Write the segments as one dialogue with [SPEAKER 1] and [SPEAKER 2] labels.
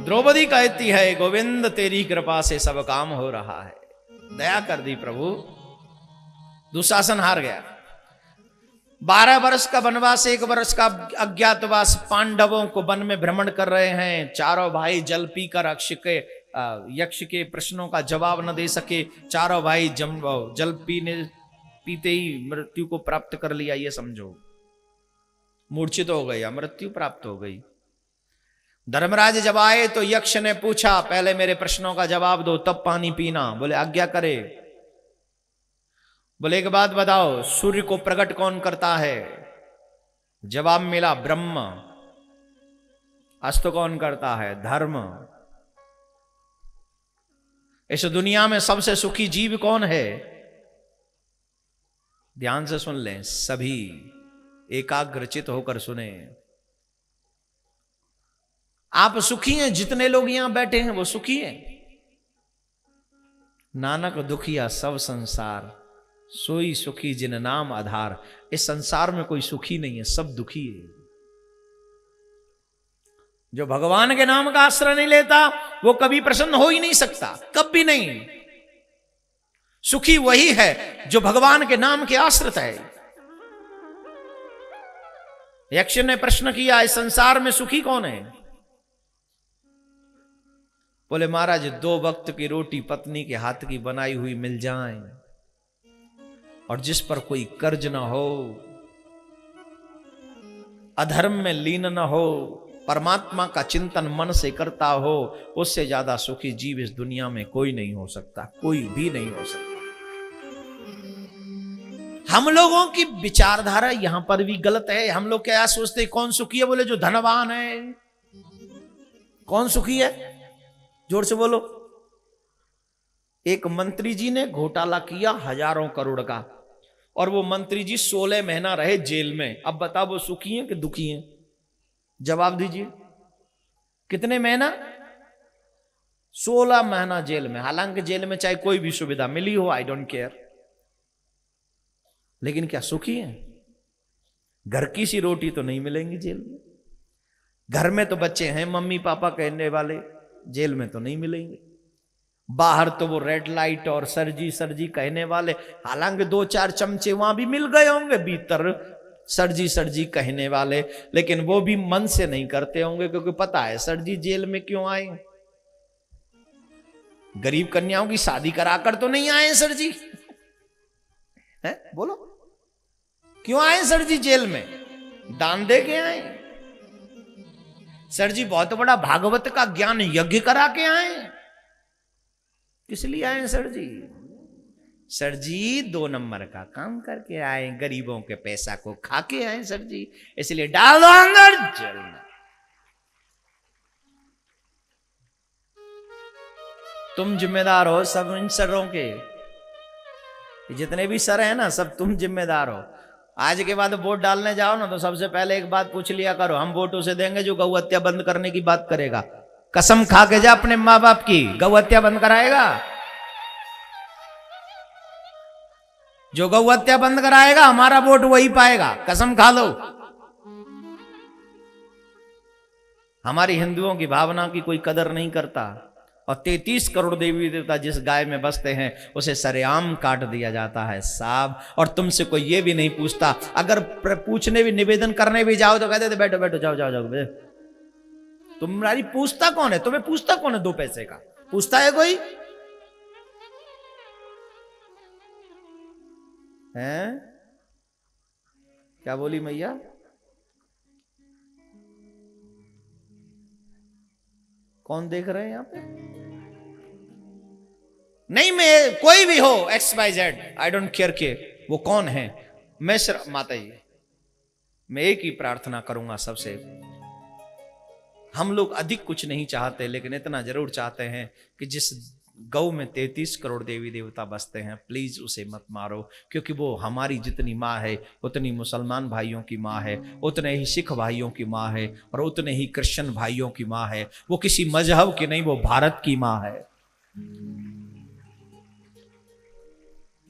[SPEAKER 1] द्रौपदी कहती है गोविंद तेरी कृपा से सब काम हो रहा है, दया कर दी प्रभु। दुशासन हार गया। 12 वर्ष का वनवास, 1 वर्ष का अज्ञातवास, पांडवों को वन में भ्रमण कर रहे हैं। चारों भाई जल पीकर यक्ष के प्रश्नों का जवाब न दे सके। चारों भाई जल पीते ही मृत्यु को प्राप्त कर लिया। ये समझो, मूर्छित हो गया, मृत्यु प्राप्त हो गई। धर्मराज जब आए तो यक्ष ने पूछा पहले मेरे प्रश्नों का जवाब दो तब पानी पीना। बोले आज्ञा करे। बोले एक बात बताओ, सूर्य को प्रकट कौन करता है? जवाब मिला ब्रह्म। अस्त कौन करता है? धर्म। इस दुनिया में सबसे सुखी जीव कौन है? ध्यान से सुन लें, सभी एकाग्रचित होकर सुने। आप सुखी हैं, जितने लोग यहां बैठे हैं वो सुखी हैं। नानक दुखिया सब संसार, सोई सुखी जिन नाम आधार। इस संसार में कोई सुखी नहीं है, सब दुखी है। जो भगवान के नाम का आश्रय नहीं लेता वो कभी प्रसन्न हो ही नहीं सकता, कभी नहीं। सुखी वही है जो भगवान के नाम के आश्रित है। यक्ष ने प्रश्न किया इस संसार में सुखी कौन है? बोले महाराज 2 वक्त की रोटी पत्नी के हाथ की बनाई हुई मिल जाए और जिस पर कोई कर्ज ना हो, अधर्म में लीन न हो, परमात्मा का चिंतन मन से करता हो, उससे ज्यादा सुखी जीव इस दुनिया में कोई नहीं हो सकता, कोई भी नहीं हो सकता। हम लोगों की विचारधारा यहां पर भी गलत है। हम लोग क्या सोचते हैं कौन सुखी है? बोले जो धनवान है। कौन सुखी है? जोर से बोलो। एक मंत्री जी ने घोटाला किया हजारों करोड़ का और वो मंत्री जी 16 महीना रहे जेल में। अब बताओ वो सुखी हैं कि दुखी हैं? जवाब दीजिए। कितने महीना? 16 महीना जेल में। हालांकि जेल में चाहे कोई भी सुविधा मिली हो, आई डोंट केयर, लेकिन क्या सुखी हैं? घर की सी रोटी तो नहीं मिलेंगी जेल में। घर में तो बच्चे हैं मम्मी पापा कहने वाले, जेल में तो नहीं मिलेंगे। बाहर तो वो रेड लाइट और सरजी सरजी कहने वाले, हालांकि 2-4 चमचे वहां भी मिल गए होंगे, भीतर सरजी सरजी कहने वाले, लेकिन वो भी मन से नहीं करते होंगे क्योंकि पता है सरजी जेल में क्यों आए। गरीब कन्याओं की शादी कराकर तो नहीं आए सरजी, है? बोलो क्यों आए सरजी जेल में? दान दे के आए? सरजी बहुत बड़ा भागवत का ज्ञान यज्ञ करा के आए? किस लिए आए सरजी? सरजी 2 नंबर का काम करके आए, गरीबों के पैसा को खा के आए सरजी, इसलिए डाल दो अंदर जेल में। तुम जिम्मेदार हो सब इन सरों के, जितने भी सर हैं ना सब तुम जिम्मेदार हो। आज के बाद वोट डालने जाओ ना तो सबसे पहले एक बात पूछ लिया करो, हम वोट उसे देंगे जो गौ हत्या बंद करने की बात करेगा। कसम खा के जा अपने माँ बाप की, गौ हत्या बंद कराएगा? जो गौ हत्या बंद कराएगा हमारा वोट वही पाएगा, कसम खा लो। हमारी हिंदुओं की भावना की कोई कदर नहीं करता और 33 करोड़ देवी देवता जिस गाय में बसते हैं उसे सरेआम काट दिया जाता है साहब। और तुमसे कोई ये भी नहीं पूछता, अगर पूछने भी निवेदन करने भी जाओ तो कहते थे बैठो बैठो जाओ जाओ जाओ। तुम्हारी पूछता कौन है? तुम्हें पूछता कौन है 2 पैसे का? पूछता है कोई? हैं? क्या बोली मैया? कौन देख रहे हैं यहां पे? नहीं, मैं कोई भी हो XYZ, आई डोंट केयर के वो कौन है। मैं सिर्फ माता जी, मैं एक ही प्रार्थना करूंगा सबसे, हम लोग अधिक कुछ नहीं चाहते लेकिन इतना जरूर चाहते हैं कि जिस गौ में 33 करोड़ देवी देवता बसते हैं प्लीज उसे मत मारो, क्योंकि वो हमारी जितनी माँ है उतनी मुसलमान भाइयों की माँ है, उतने ही सिख भाइयों की माँ है और उतने ही क्रिश्चियन भाइयों की माँ है। वो किसी मजहब की नहीं, वो भारत की माँ है।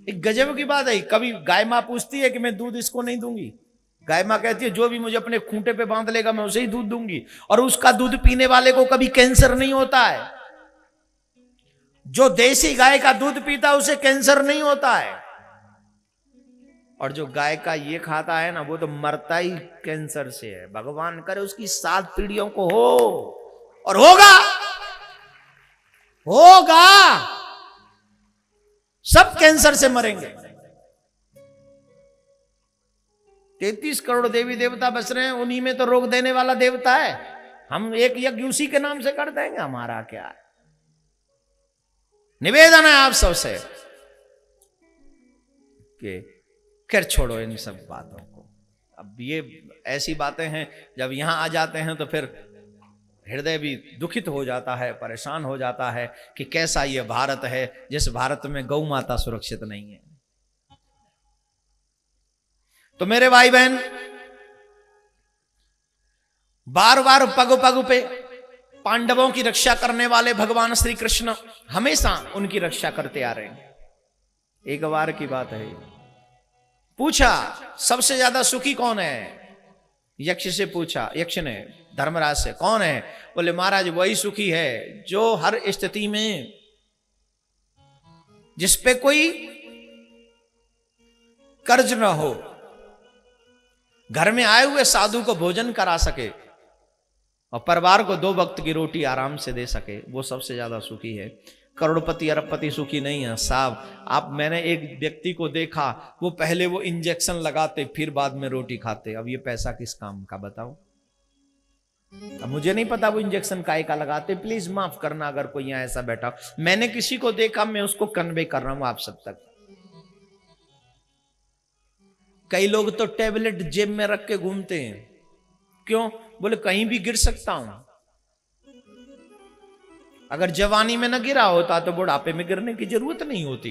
[SPEAKER 1] एक गजब की बात है, कभी गाय माँ पूछती है कि मैं दूध इसको नहीं दूंगी? गाय मां कहती है जो भी मुझे अपने खूंटे पे बांध लेगा मैं उसे ही दूध दूंगी, और उसका दूध पीने वाले को कभी कैंसर नहीं होता है। जो देसी गाय का दूध पीता है उसे कैंसर नहीं होता है, और जो गाय का ये खाता है ना वो तो मरता ही कैंसर से है। भगवान करे उसकी 7 पीढ़ियों को हो, और होगा होगा, सब कैंसर से मरेंगे। 33 करोड़ देवी देवता बस रहे हैं, उन्हीं में तो रोग देने वाला देवता है। हम एक यज्ञ उसी के नाम से कर देंगे, हमारा क्या है। निवेदन है आप सबसे कि खैर छोड़ो इन सब बातों को। अब ये ऐसी बातें हैं जब यहां आ जाते हैं तो फिर हृदय भी दुखित हो जाता है, परेशान हो जाता है कि कैसा ये भारत है जिस भारत में गौ माता सुरक्षित नहीं है। तो मेरे भाई बहन, बार बार पग पग पे पांडवों की रक्षा करने वाले भगवान श्री कृष्ण हमेशा उनकी रक्षा करते आ रहे हैं। एक बार की बात है, पूछा सबसे ज्यादा सुखी कौन है? यक्ष से पूछा, यक्ष ने धर्मराज से, कौन है? बोले महाराज वही सुखी है जो हर स्थिति में जिसपे कोई कर्ज न हो, घर में आए हुए साधु को भोजन करा सके और परिवार को 2 वक्त की रोटी आराम से दे सके, वो सबसे ज्यादा सुखी है। करोड़पति अरबपति सुखी नहीं है साहब। आप, मैंने एक व्यक्ति को देखा, वो पहले वो इंजेक्शन लगाते फिर बाद में रोटी खाते। अब ये पैसा किस काम का बताओ? अब मुझे नहीं पता वो इंजेक्शन काय का लगाते, प्लीज माफ करना अगर कोई यहाँ ऐसा बैठा। मैंने किसी को देखा, मैं उसको कन्वे कर रहा हूं आप सब तक। कई लोग तो टेबलेट जेब में रख के घूमते हैं, क्यों? बोले कहीं भी गिर सकता हूं। अगर जवानी में न गिरा होता तो बुढ़ापे में गिरने की जरूरत नहीं होती।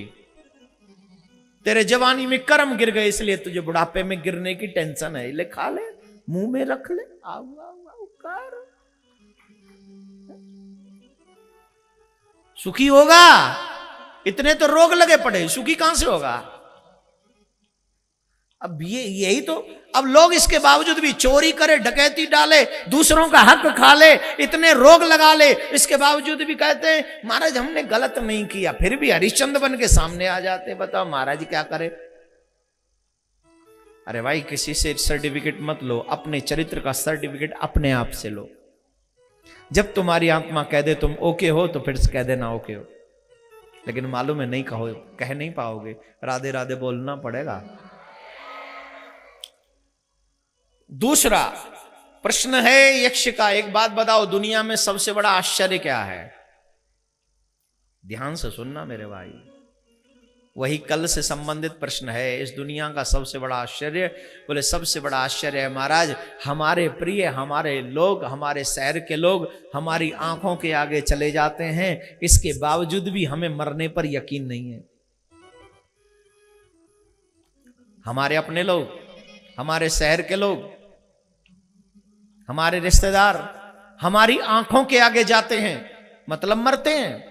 [SPEAKER 1] तेरे जवानी में कर्म गिर गए इसलिए तुझे बुढ़ापे में गिरने की टेंशन है। ले खा ले, मुंह में रख ले, आओ आओ आओ कर, सुखी होगा। इतने तो रोग लगे पड़े, सुखी कहां से होगा? अब यही तो, अब लोग इसके बावजूद भी चोरी करे, डकैती डाले, दूसरों का हक खा ले, इतने रोग लगा ले, इसके बावजूद भी कहते हैं महाराज हमने गलत नहीं किया, फिर भी हरिश्चंद्र बन के सामने आ जाते। बताओ महाराज क्या करे? अरे भाई किसी से सर्टिफिकेट मत लो, अपने चरित्र का सर्टिफिकेट अपने आप से लो। जब तुम्हारी आत्मा कह दे तुम ओके हो तो फिर कह देना ओके हो, लेकिन मालूम है नहीं कहो, कह नहीं पाओगे, राधे राधे बोलना पड़ेगा। दूसरा प्रश्न है यक्ष का, एक बात बताओ दुनिया में सबसे बड़ा आश्चर्य क्या है? ध्यान से सुनना मेरे भाई, वही कल से संबंधित प्रश्न है। इस दुनिया का सबसे बड़ा आश्चर्य, बोले सबसे बड़ा आश्चर्य है महाराज हमारे प्रिय, हमारे लोग, हमारे शहर के लोग हमारी आंखों के आगे चले जाते हैं, इसके बावजूद भी हमें मरने पर यकीन नहीं है। हमारे अपने लोग, हमारे शहर के लोग, हमारे रिश्तेदार हमारी आंखों के आगे जाते हैं, मतलब मरते हैं।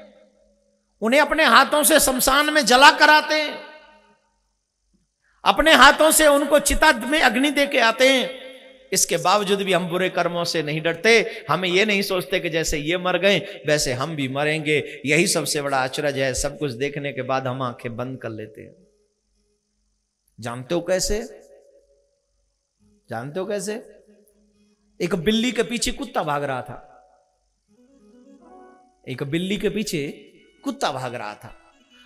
[SPEAKER 1] उन्हें अपने हाथों से शमशान में जला कराते हैं, अपने हाथों से उनको चिता में अग्नि दे के आते हैं। इसके बावजूद भी हम बुरे कर्मों से नहीं डरते। हमें ये नहीं सोचते कि जैसे ये मर गए वैसे हम भी मरेंगे। यही सबसे बड़ा आश्चर्य है। सब कुछ देखने के बाद हम आंखें बंद कर लेते हैं। जानते हो कैसे? जानते हो कैसे? एक बिल्ली के पीछे कुत्ता भाग रहा था, एक बिल्ली के पीछे कुत्ता भाग रहा था।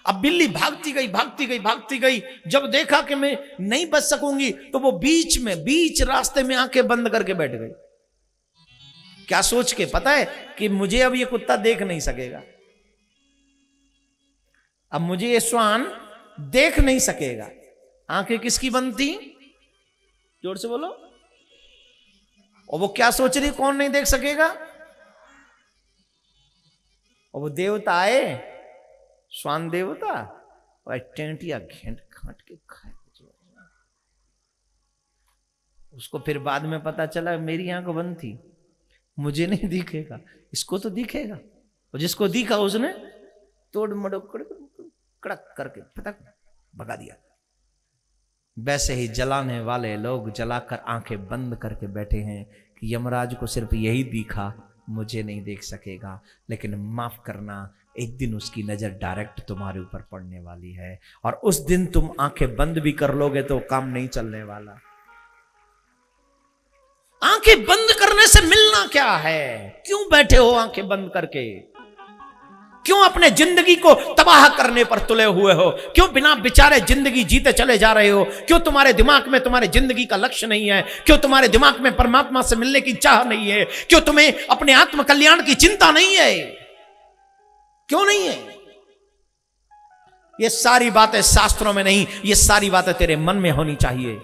[SPEAKER 1] अब बिल्ली भागती गई भागती गई भागती गई, जब देखा कि मैं नहीं बच सकूंगी तो वो बीच रास्ते में आंखें बंद करके बैठ गई। क्या सोच के? पता है कि मुझे अब ये कुत्ता देख नहीं सकेगा, अब मुझे ये श्वान देख नहीं सकेगा। आंखें किसकी बंद थी? जोर से बोलो। और वो क्या सोच रही, कौन नहीं देख सकेगा? और वो देवता आए, श्वान देवता, और टेंटिया घेंट खाट के खाए। उसको फिर बाद में पता चला मेरी आंख बंद थी, मुझे नहीं दिखेगा, इसको तो दिखेगा। और जिसको दिखा उसने तोड़ मड़ोड़ कड़क करके फटक भगा दिया। वैसे ही जलाने वाले लोग जलाकर आंखें बंद करके बैठे हैं कि यमराज को सिर्फ यही दिखा, मुझे नहीं देख सकेगा, लेकिन माफ करना, एक दिन उसकी नजर डायरेक्ट तुम्हारे ऊपर पड़ने वाली है, और उस दिन तुम आंखें बंद भी कर लोगे तो काम नहीं चलने वाला। आंखें बंद करने से मिलना क्या है? क्यों बैठे हो आंखें बंद करके? क्यों अपने जिंदगी को तबाह करने पर तुले हुए हो? क्यों बिना विचारे जिंदगी जीते चले जा रहे हो? क्यों तुम्हारे दिमाग में तुम्हारे जिंदगी का लक्ष्य नहीं है? क्यों तुम्हारे दिमाग में परमात्मा से मिलने की चाह नहीं है? क्यों तुम्हें अपने आत्म कल्याण की चिंता नहीं है? क्यों नहीं है? ये सारी बातें शास्त्रों में नहीं, ये सारी बातें तेरे मन में होनी चाहिए।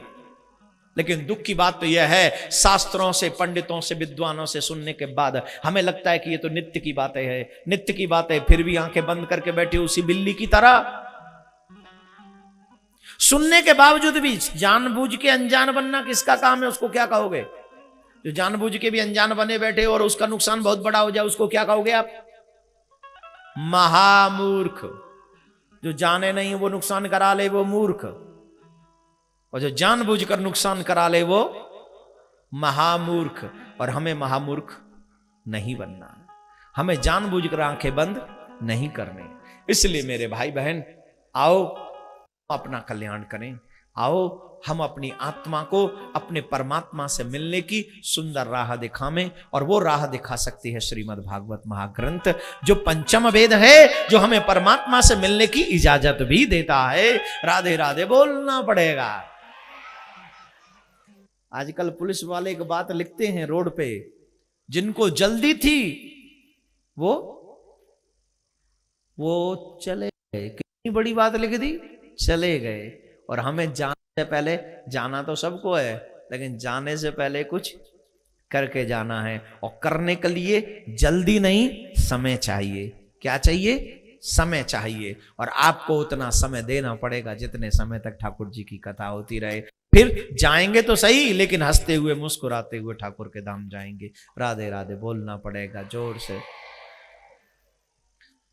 [SPEAKER 1] लेकिन दुख की बात तो यह है, शास्त्रों से, पंडितों से, विद्वानों से सुनने के बाद हमें लगता है कि ये तो नित्य की बातें हैं, नित्य की बातें, फिर भी आंखें बंद करके बैठे उसी बिल्ली की तरह। सुनने के बावजूद भी जानबूझ के अनजान बनना किसका काम है? उसको क्या कहोगे? जो जानबूझ के भी अनजान बने बैठे और उसका नुकसान बहुत बड़ा हो जाए, उसको क्या कहोगे आप? महामूर्ख। जो जाने नहीं वो नुकसान करा ले वो मूर्ख, और जो जानबूझकर नुकसान करा ले वो महामूर्ख। और हमें महामूर्ख नहीं बनना, हमें जानबूझकर आंखें बंद नहीं करने। इसलिए मेरे भाई बहन, आओ अपना कल्याण करें, आओ हम अपनी आत्मा को अपने परमात्मा से मिलने की सुंदर राह दिखावें। और वो राह दिखा सकती है श्रीमद् भागवत महाग्रंथ, जो पंचम वेद है, जो हमें परमात्मा से मिलने की इजाजत भी देता है। राधे राधे बोलना पड़ेगा। आजकल पुलिस वाले एक बात लिखते हैं रोड पे, जिनको जल्दी थी वो चले गए। कितनी बड़ी बात लिख दी, चले गए। और हमें जाने से पहले, जाना तो सबको है, लेकिन जाने से पहले कुछ करके जाना है। और करने के लिए जल्दी नहीं, समय चाहिए। क्या चाहिए? समय चाहिए। और आपको उतना समय देना पड़ेगा जितने समय तक ठाकुर जी की कथा होती रहे। फिर जाएंगे तो सही, लेकिन हंसते हुए मुस्कुराते हुए ठाकुर के धाम जाएंगे। राधे राधे बोलना पड़ेगा जोर से।